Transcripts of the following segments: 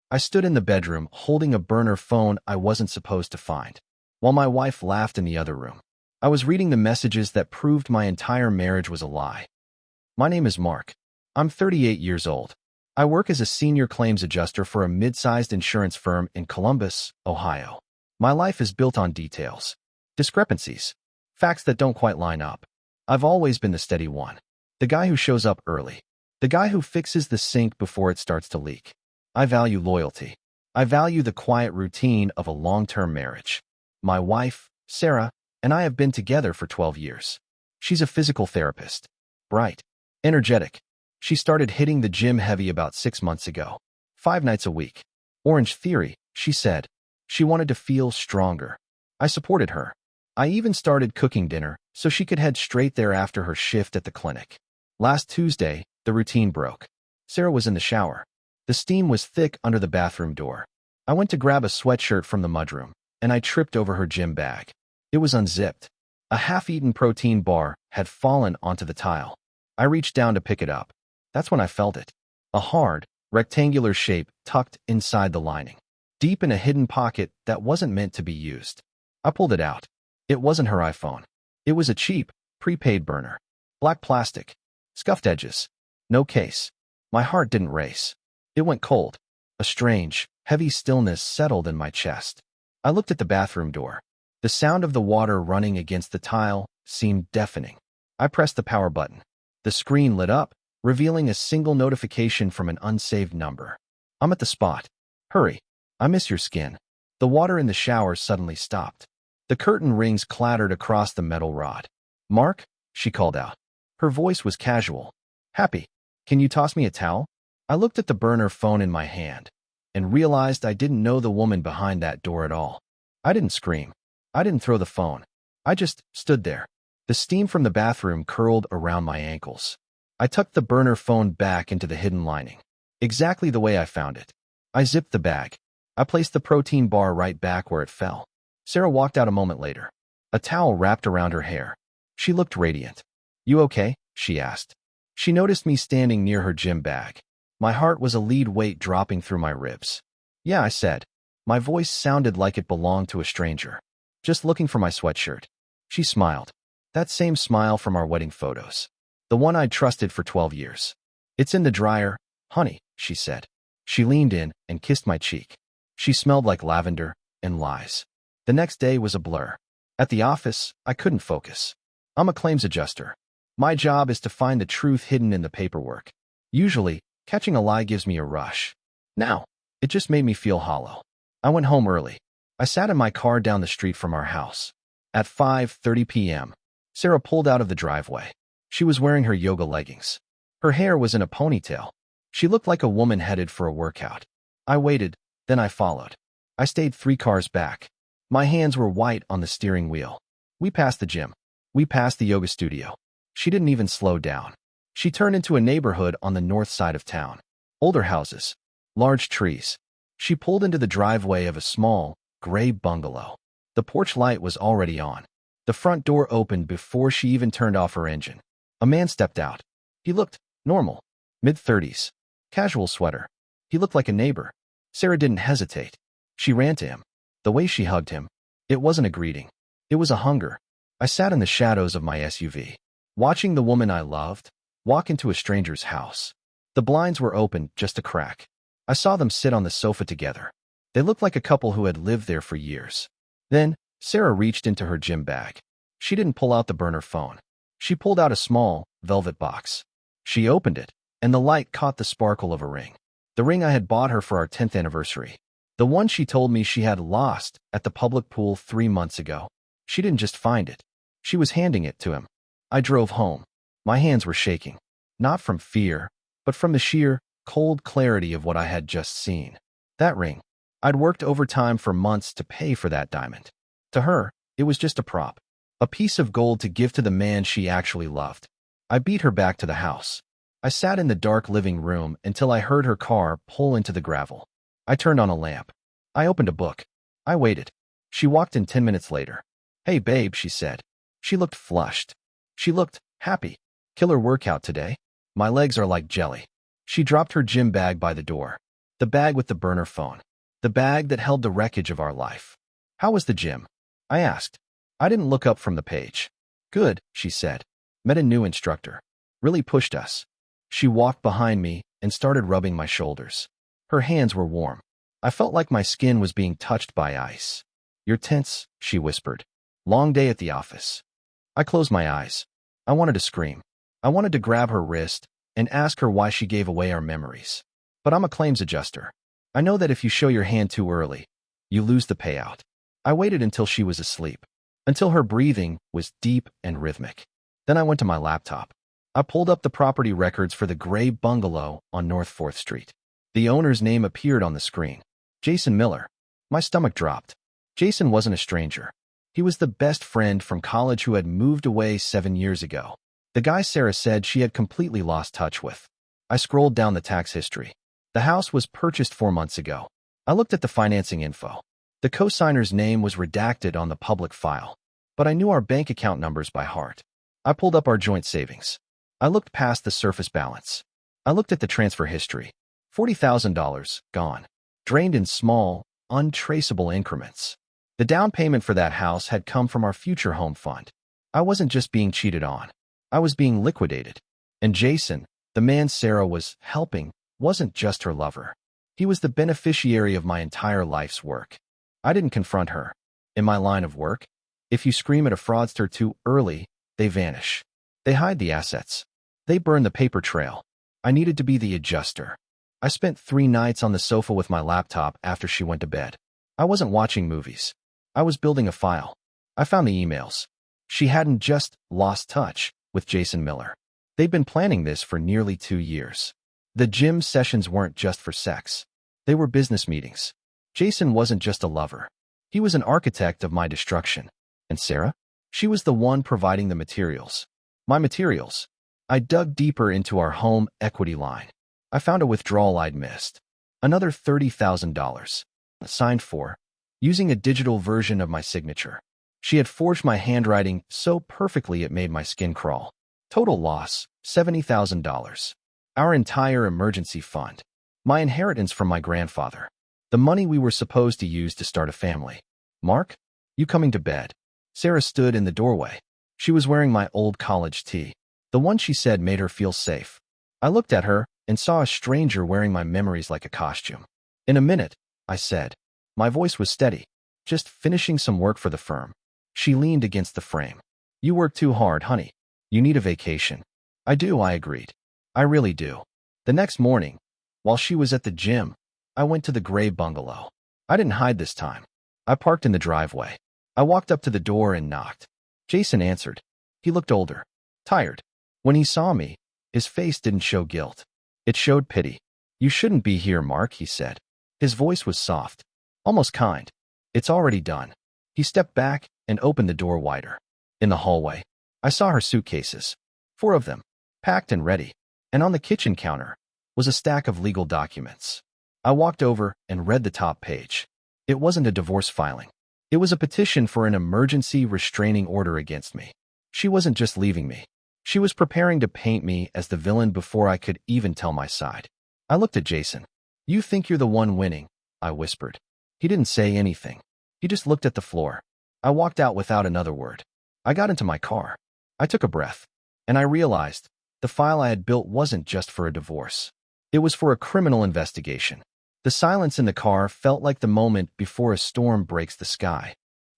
I stood in the bedroom, holding a burner phone I wasn't supposed to find, while my wife laughed in the other room. I was reading the messages that proved my entire marriage was a lie. My name is Mark. I'm 38 years old. I work as a senior claims adjuster for a mid-sized insurance firm in Columbus, Ohio. My life is built on details, discrepancies, facts that don't quite line up. I've always been the steady one, the guy who shows up early, the guy who fixes the sink before it starts to leak. I value loyalty. I value the quiet routine of a long-term marriage. My wife, Sarah, and I have been together for 12 years. She's a physical therapist, bright, energetic. She started hitting the gym heavy about 6 months ago, 5 nights a week. Orange Theory, she said. She wanted to feel stronger. I supported her. I even started cooking dinner so she could head straight there after her shift at the clinic. Last Tuesday, the routine broke. Sarah was in the shower. The steam was thick under the bathroom door. I went to grab a sweatshirt from the mudroom, and I tripped over her gym bag. It was unzipped. A half-eaten protein bar had fallen onto the tile. I reached down to pick it up. That's when I felt it. A hard, rectangular shape tucked inside the lining, deep in a hidden pocket that wasn't meant to be used. I pulled it out. It wasn't her iPhone. It was a cheap, prepaid burner. Black plastic. Scuffed edges. No case. My heart didn't race. It went cold. A strange, heavy stillness settled in my chest. I looked at the bathroom door. The sound of the water running against the tile seemed deafening. I pressed the power button. The screen lit up, revealing a single notification from an unsaved number. I'm at the spot. Hurry. I miss your skin. The water in the shower suddenly stopped. The curtain rings clattered across the metal rod. Mark, she called out. Her voice was casual. Happy. Can you toss me a towel? I looked at the burner phone in my hand and realized I didn't know the woman behind that door at all. I didn't scream. I didn't throw the phone. I just stood there. The steam from the bathroom curled around my ankles. I tucked the burner phone back into the hidden lining, exactly the way I found it. I zipped the bag. I placed the protein bar right back where it fell. Sarah walked out a moment later, a towel wrapped around her hair. She looked radiant. You okay? She asked. She noticed me standing near her gym bag. My heart was a lead weight dropping through my ribs. Yeah, I said. My voice sounded like it belonged to a stranger. Just looking for my sweatshirt. She smiled. That same smile from our wedding photos. The one I'd trusted for 12 years. It's in the dryer, honey, she said. She leaned in and kissed my cheek. She smelled like lavender and lies. The next day was a blur. At the office, I couldn't focus. I'm a claims adjuster. My job is to find the truth hidden in the paperwork. Usually, catching a lie gives me a rush. Now, it just made me feel hollow. I went home early. I sat in my car down the street from our house. At 5:30 p.m., Sarah pulled out of the driveway. She was wearing her yoga leggings. Her hair was in a ponytail. She looked like a woman headed for a workout. I waited, then I followed. I stayed 3 cars back. My hands were white on the steering wheel. We passed the gym. We passed the yoga studio. She didn't even slow down. She turned into a neighborhood on the north side of town. Older houses. Large trees. She pulled into the driveway of a small, gray bungalow. The porch light was already on. The front door opened before she even turned off her engine. A man stepped out. He looked normal. Mid-30s. Casual sweater. He looked like a neighbor. Sarah didn't hesitate. She ran to him. The way she hugged him. It wasn't a greeting. It was a hunger. I sat in the shadows of my SUV, watching the woman I loved walk into a stranger's house. The blinds were open just a crack. I saw them sit on the sofa together. They looked like a couple who had lived there for years. Then, Sarah reached into her gym bag. She didn't pull out the burner phone. She pulled out a small, velvet box. She opened it, and the light caught the sparkle of a ring. The ring I had bought her for our 10th anniversary. The one she told me she had lost at the public pool 3 months ago. She didn't just find it. She was handing it to him. I drove home. My hands were shaking. Not from fear, but from the sheer, cold clarity of what I had just seen. That ring. I'd worked overtime for months to pay for that diamond. To her, it was just a prop. A piece of gold to give to the man she actually loved. I beat her back to the house. I sat in the dark living room until I heard her car pull into the gravel. I turned on a lamp. I opened a book. I waited. She walked in 10 minutes later. Hey babe, she said. She looked flushed. She looked happy. Killer workout today. My legs are like jelly. She dropped her gym bag by the door. The bag with the burner phone. The bag that held the wreckage of our life. How was the gym? I asked. I didn't look up from the page. Good, she said. Met a new instructor. Really pushed us. She walked behind me and started rubbing my shoulders. Her hands were warm. I felt like my skin was being touched by ice. You're tense, she whispered. Long day at the office. I closed my eyes. I wanted to scream. I wanted to grab her wrist and ask her why she gave away our memories. But I'm a claims adjuster. I know that if you show your hand too early, you lose the payout. I waited until she was asleep, until her breathing was deep and rhythmic. Then I went to my laptop. I pulled up the property records for the gray bungalow on North 4th Street. The owner's name appeared on the screen. Jason Miller. My stomach dropped. Jason wasn't a stranger. He was the best friend from college who had moved away 7 years ago. The guy Sarah said she had completely lost touch with. I scrolled down the tax history. The house was purchased 4 months ago. I looked at the financing info. The co-signer's name was redacted on the public file, but I knew our bank account numbers by heart. I pulled up our joint savings. I looked past the surface balance. I looked at the transfer history. $40,000 gone, drained in small, untraceable increments. The down payment for that house had come from our future home fund. I wasn't just being cheated on. I was being liquidated. And Jason, the man Sarah was helping, wasn't just her lover. He was the beneficiary of my entire life's work. I didn't confront her. In my line of work, if you scream at a fraudster too early, they vanish. They hide the assets. They burn the paper trail. I needed to be the adjuster. I spent 3 nights on the sofa with my laptop after she went to bed. I wasn't watching movies. I was building a file. I found the emails. She hadn't just lost touch with Jason Miller. They'd been planning this for nearly 2 years. The gym sessions weren't just for sex. They were business meetings. Jason wasn't just a lover. He was an architect of my destruction. And Sarah? She was the one providing the materials. My materials. I dug deeper into our home equity line. I found a withdrawal I'd missed. Another $30,000. Signed for, using a digital version of my signature. She had forged my handwriting so perfectly it made my skin crawl. Total loss, $70,000. Our entire emergency fund. My inheritance from my grandfather. The money we were supposed to use to start a family. Mark, you coming to bed? Sarah stood in the doorway. She was wearing my old college tee, the one she said made her feel safe. I looked at her and saw a stranger wearing my memories like a costume. In a minute, I said. My voice was steady. Just finishing some work for the firm. She leaned against the frame. You work too hard, honey. You need a vacation. I do, I agreed. I really do. The next morning, while she was at the gym, I went to the gray bungalow. I didn't hide this time. I parked in the driveway. I walked up to the door and knocked. Jason answered. He looked older, tired. When he saw me, his face didn't show guilt. It showed pity. You shouldn't be here, Mark, he said. His voice was soft, almost kind. It's already done. He stepped back and opened the door wider. In the hallway, I saw her suitcases. 4 of them, packed and ready. And on the kitchen counter was a stack of legal documents. I walked over and read the top page. It wasn't a divorce filing. It was a petition for an emergency restraining order against me. She wasn't just leaving me. She was preparing to paint me as the villain before I could even tell my side. I looked at Jason. You think you're the one winning, I whispered. He didn't say anything. He just looked at the floor. I walked out without another word. I got into my car. I took a breath. And I realized the file I had built wasn't just for a divorce. It was for a criminal investigation. The silence in the car felt like the moment before a storm breaks the sky.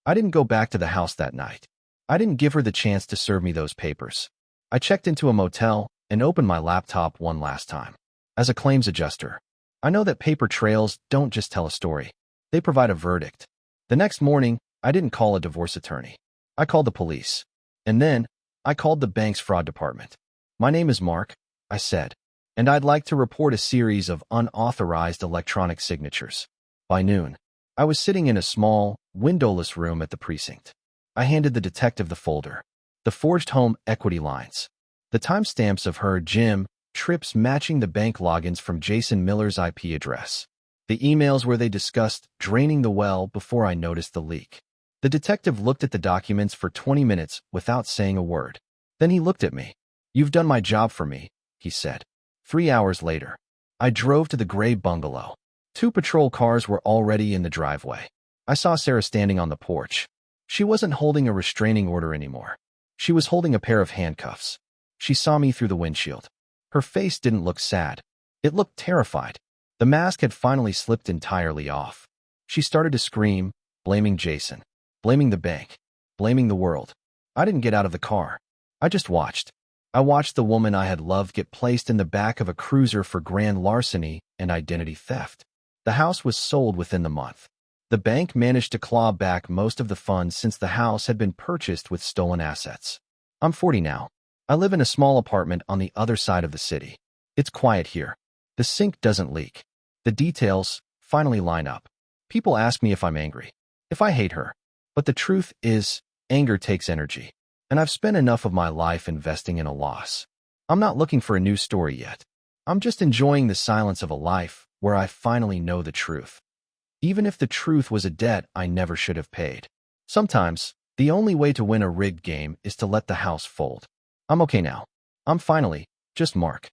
I didn't go back to the house that night. I didn't give her the chance to serve me those papers. I checked into a motel and opened my laptop one last time. As a claims adjuster, I know that paper trails don't just tell a story. They provide a verdict. The next morning, I didn't call a divorce attorney. I called the police. And then, I called the bank's fraud department. My name is Mark, I said, and I'd like to report a series of unauthorized electronic signatures. By noon, I was sitting in a small, windowless room at the precinct. I handed the detective the folder, the forged home equity lines, the timestamps of her gym trips matching the bank logins from Jason Miller's IP address, the emails where they discussed draining the well before I noticed the leak. The detective looked at the documents for 20 minutes without saying a word. Then he looked at me. You've done my job for me, he said. 3 hours later, I drove to the gray bungalow. 2 patrol cars were already in the driveway. I saw Sarah standing on the porch. She wasn't holding a restraining order anymore. She was holding a pair of handcuffs. She saw me through the windshield. Her face didn't look sad. It looked terrified. The mask had finally slipped entirely off. She started to scream, blaming Jason, blaming the bank, blaming the world. I didn't get out of the car. I just watched. I watched the woman I had loved get placed in the back of a cruiser for grand larceny and identity theft. The house was sold within the month. The bank managed to claw back most of the funds since the house had been purchased with stolen assets. I'm 40 now. I live in a small apartment on the other side of the city. It's quiet here. The sink doesn't leak. The details finally line up. People ask me if I'm angry, if I hate her. But the truth is, anger takes energy. And I've spent enough of my life investing in a loss. I'm not looking for a new story yet. I'm just enjoying the silence of a life where I finally know the truth. Even if the truth was a debt I never should have paid. Sometimes, the only way to win a rigged game is to let the house fold. I'm okay now. I'm finally just Mark.